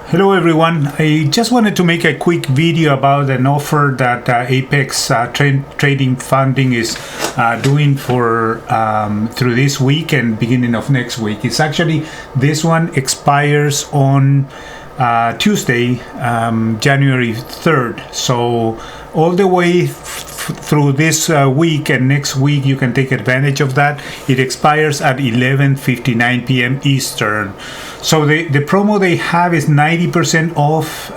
Hello everyone. I just wanted to make a quick video about an offer that Apex Trading Funding is doing for through this week and beginning of next week. It's actually, this one expires on Tuesday, January 3rd. So all the way through this week and next week you can take advantage of that. It expires at 11:59 p.m. Eastern. So the promo they have is 90% off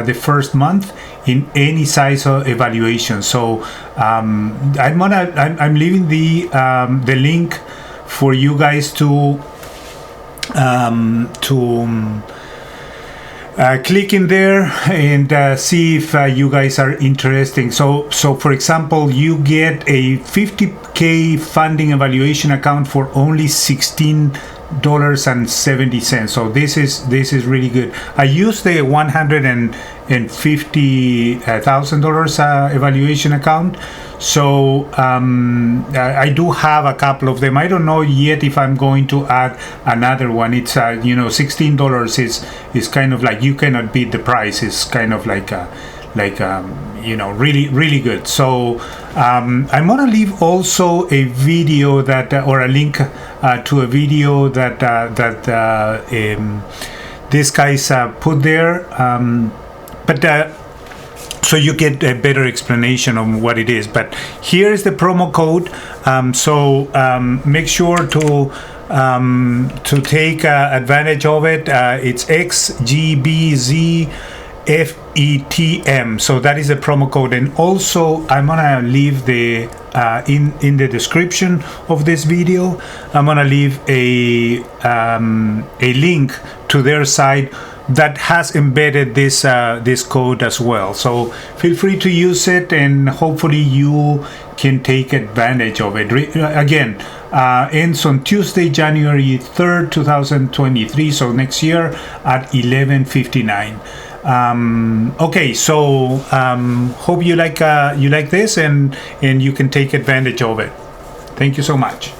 the first month in any size of evaluation. So I'm leaving the link for you guys to click in there and see if you guys are interested. So for example, you get a 50K funding evaluation account for only $16.70. So this is really good. I used the $150,000 evaluation account. So I do have a couple of them. I don't know yet if I'm going to add another one. It's $16 is kind of like, you cannot beat the price. It's kind of like really good. So I'm gonna leave also a video that or a link to a video that these guys put there, so you get a better explanation of what it is. But here is the promo code. Make sure to take advantage of it. It's XGBZFETM. So that is the promo code. And also I'm gonna leave the in the description of this video, I'm gonna leave a link to their site that has embedded this this code as well. So feel free to use it, and hopefully you can take advantage of it. Again, ends on Tuesday, January 3rd, 2023. So next year at 11:59. Okay, so hope you like this and you can take advantage of it. Thank you so much.